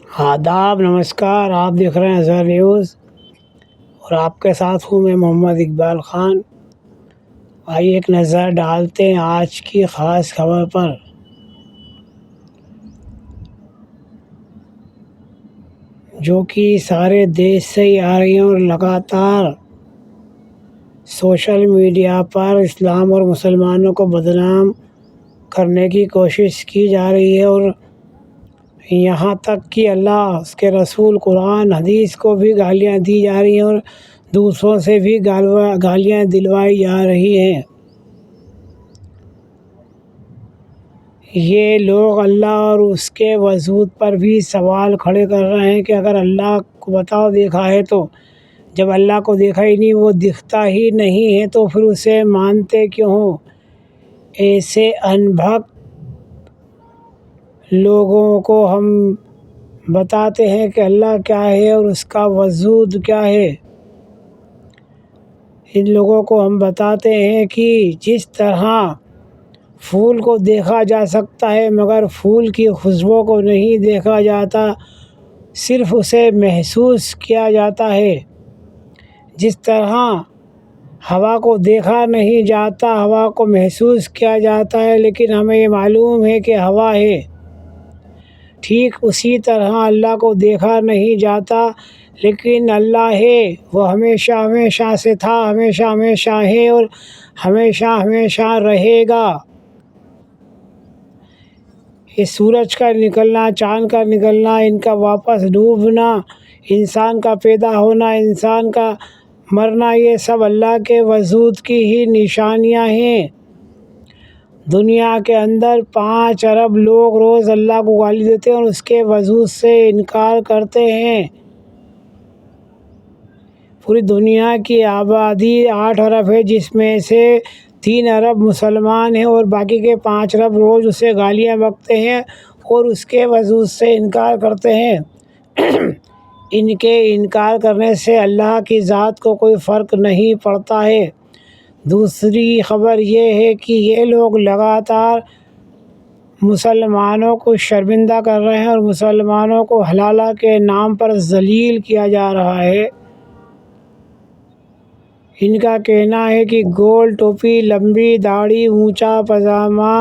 آداب، نمسکار۔ آپ دیکھ رہے ہیں اظہر نیوز اور آپ کے ساتھ ہوں میں محمد اقبال خان۔ آئیے ایک نظر ڈالتے ہیں آج کی خاص خبر پر۔ جو کہ سارے دیش سے ہی آ رہی ہیں اور لگاتار سوشل میڈیا پر اسلام اور مسلمانوں کو بدنام کرنے کی کوشش کی جا رہی ہے، اور یہاں تک کہ اللہ، اس کے رسول، قرآن، حدیث کو بھی گالیاں دی جا رہی ہیں اور دوسروں سے بھی گالیاں دلوائی جا رہی ہیں۔ یہ لوگ اللہ اور اس کے وجود پر بھی سوال کھڑے کر رہے ہیں کہ اگر اللہ کو بتاؤ دیکھا ہے تو، جب اللہ کو دیکھا ہی نہیں، وہ دکھتا ہی نہیں ہے، تو پھر اسے مانتے کیوں ہو؟ ایسے ان بھکت لوگوں کو ہم بتاتے ہیں کہ اللہ کیا ہے اور اس کا وجود کیا ہے۔ ان لوگوں کو ہم بتاتے ہیں کہ جس طرح پھول کو دیکھا جا سکتا ہے مگر پھول کی خوشبو کو نہیں دیکھا جاتا، صرف اسے محسوس کیا جاتا ہے۔ جس طرح ہوا کو دیکھا نہیں جاتا، ہوا کو محسوس کیا جاتا ہے، لیکن ہمیں یہ معلوم ہے کہ ہوا ہے۔ ٹھیک اسی طرح اللہ کو دیکھا نہیں جاتا، لیکن اللہ ہے۔ وہ ہمیشہ ہمیشہ سے تھا، ہمیشہ ہمیشہ ہے اور ہمیشہ ہمیشہ رہے گا۔ یہ سورج کا نکلنا، چاند کا نکلنا، ان کا واپس ڈوبنا، انسان کا پیدا ہونا، انسان کا مرنا، یہ سب اللہ کے وجود کی ہی نشانیاں ہیں۔ دنیا کے اندر 5 ارب لوگ روز اللہ کو گالی دیتے ہیں اور اس کے وجود سے انکار کرتے ہیں۔ پوری دنیا کی آبادی 8 ارب ہے، جس میں سے 3 ارب مسلمان ہیں اور باقی کے 5 ارب روز اسے گالیاں بکتے ہیں اور اس کے وجود سے انکار کرتے ہیں۔ ان کے انکار کرنے سے اللہ کی ذات کو کوئی فرق نہیں پڑتا ہے۔ دوسری خبر یہ ہے کہ یہ لوگ لگاتار مسلمانوں کو شرمندہ کر رہے ہیں اور مسلمانوں کو حلالہ کے نام پر ذلیل کیا جا رہا ہے۔ ان کا کہنا ہے کہ گول ٹوپی، لمبی داڑھی، اونچا پاجامہ،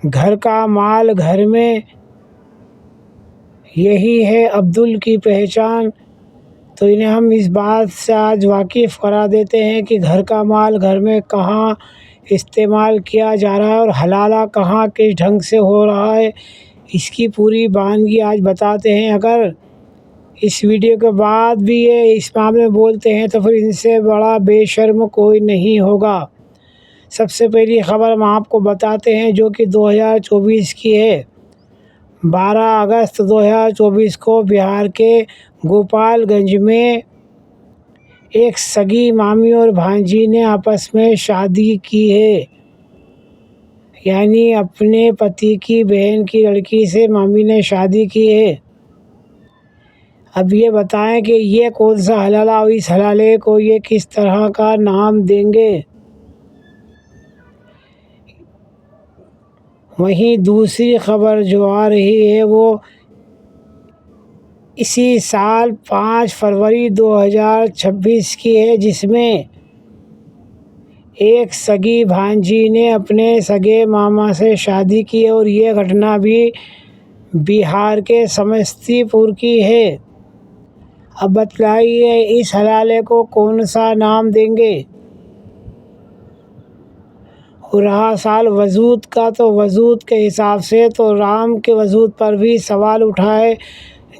گھر کا مال گھر میں، یہی ہے عبدل کی پہچان۔ تو انہیں ہم اس بات سے آج واقف کرا دیتے ہیں کہ گھر کا مال گھر میں کہاں استعمال کیا جا رہا ہے اور حلالہ کہاں کس ڈھنگ سے ہو رہا ہے، اس کی پوری بانگی آج بتاتے ہیں۔ اگر اس ویڈیو کے بعد بھی یہ اس معاملے میں بولتے ہیں تو پھر ان سے بڑا بے شرم کوئی نہیں ہوگا۔ سب سے پہلی خبر ہم آپ کو بتاتے ہیں جو کہ 2024 کی ہے۔ 12 اگست 2024 کو بہار کے گوپال گنج میں ایک سگی مامی اور بھانجی نے آپس میں شادی کی ہے، یعنی اپنے پتی کی بہن کی لڑکی سے مامی نے شادی کی ہے۔ اب یہ بتائیں کہ یہ کون سا حلالہ اور اس حلالے کو یہ کس طرح کا نام دیں گے۔ وہیں دوسری خبر جو آ رہی ہے وہ اسی سال 5 فروری 2026 کی ہے، جس میں ایک سگی بھانجی نے اپنے سگے ماما سے شادی کی اور یہ گھٹنا بھی بہار کے سمستی پور کی ہے۔ اب بتلائیے اس حلالے کو کون سا نام دیں گے؟ اور رہا سال وجود کا، تو وجود کے حساب سے تو رام کے وجود پر بھی سوال اٹھائے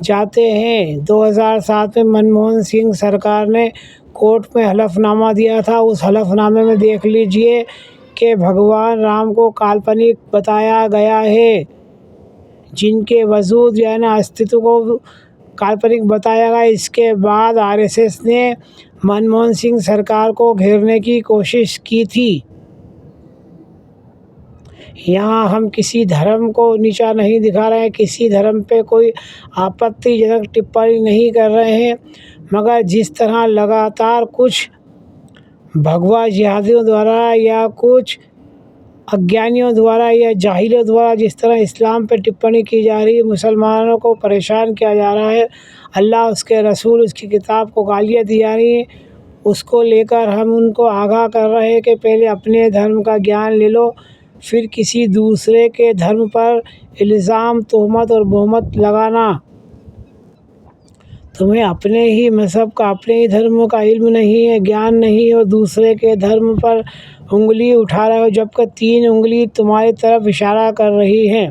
جاتے ہیں۔ 2007 میں منموہن سنگھ سرکار نے کورٹ میں حلف نامہ دیا تھا۔ اس حلف نامے میں دیکھ لیجئے کہ بھگوان رام کو کالپنک بتایا گیا ہے، جن کے وجود یعنی استتو کو کالپنک بتایا گیا۔ اس کے بعد RSS نے منموہن سنگھ سرکار کو گھیرنے کی کوشش کی تھی۔ یہاں ہم کسی دھرم کو نیچا نہیں دکھا رہے ہیں، کسی دھرم پہ کوئی آپتی جنک ٹپڑی نہیں کر رہے ہیں، مگر جس طرح لگاتار کچھ بھگوا جہادیوں دوارا یا کچھ اگیانیوں دوارا یا جاہلوں دوارا جس طرح اسلام پہ ٹپنی کی جا رہی ہے، مسلمانوں کو پریشان کیا جا رہا ہے، اللہ اس کے رسول اس کی کتاب کو گالیاں دی جا رہی ہیں، اس کو لے کر ہم ان کو آگاہ کر رہے ہیں کہ پہلے اپنے دھرم کا گیان لے لو، پھر کسی دوسرے کے دھرم پر الزام، تہمت اور بہمت لگانا۔ تمہیں اپنے ہی مذہب کا، اپنے ہی دھرم کا علم نہیں ہے، گیان نہیں ہے، اور دوسرے کے دھرم پر انگلی اٹھا رہے ہو، جبکہ 3 انگلی تمہاری طرف اشارہ کر رہی ہیں۔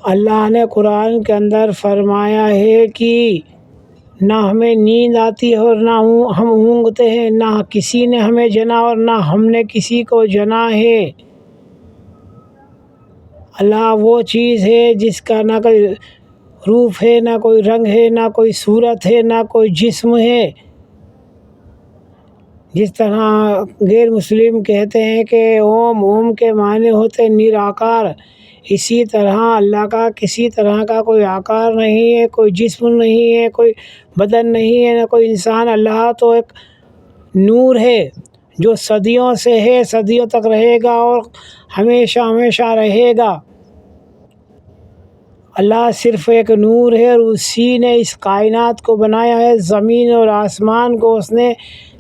اللہ نے قرآن کے اندر فرمایا ہے کہ نہ ہمیں نیند آتی ہے اور نہ ہم اونگتے ہیں، نہ کسی نے ہمیں جنا اور نہ ہم نے کسی کو جنا ہے۔ اللہ وہ چیز ہے جس کا نہ کوئی روپ ہے، نہ کوئی رنگ ہے، نہ کوئی صورت ہے، نہ کوئی جسم ہے۔ جس طرح غیر مسلم کہتے ہیں کہ اوم کے معنی ہوتے نراکار، اسی طرح اللہ کا کسی طرح کا کوئی آکار نہیں ہے، کوئی جسم نہیں ہے، کوئی بدن نہیں ہے، نہ کوئی انسان۔ اللہ تو ایک نور ہے جو صدیوں سے ہے، صدیوں تک رہے گا اور ہمیشہ ہمیشہ رہے گا۔ اللہ صرف ایک نور ہے اور اسی نے اس کائنات کو بنایا ہے۔ زمین اور آسمان کو اس نے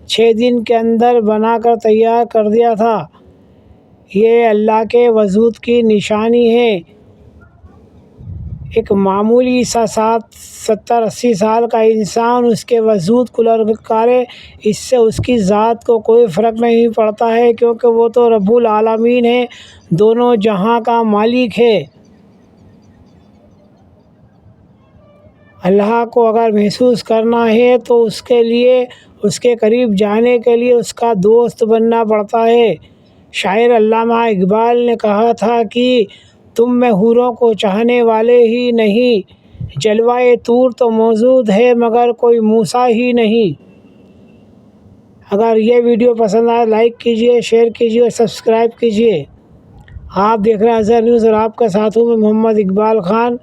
6 دن کے اندر بنا کر تیار کر دیا تھا۔ یہ اللہ کے وجود کی نشانی ہے۔ ایک معمولی سا 70-80 سال کا انسان اس کے وجود کو للکارے، اس سے اس کی ذات کو کوئی فرق نہیں پڑتا ہے، کیونکہ وہ تو رب العالمین ہے، دونوں جہاں کا مالک ہے۔ اللہ کو اگر محسوس کرنا ہے تو اس کے لیے، اس کے قریب جانے کے لیے اس کا دوست بننا پڑتا ہے۔ شاعر علامہ اقبال نے کہا تھا کہ تم میں حوروں کو چاہنے والے ہی نہیں، جلوۂ طور تو موجود ہے مگر کوئی موسیٰ ہی نہیں۔ اگر یہ ویڈیو پسند آئے لائک کیجئے، شیئر کیجئے اور سبسکرائب کیجئے۔ آپ دیکھ رہے ہیں اظہر نیوز اور آپ کا ساتھ ہوں میں محمد اقبال خان۔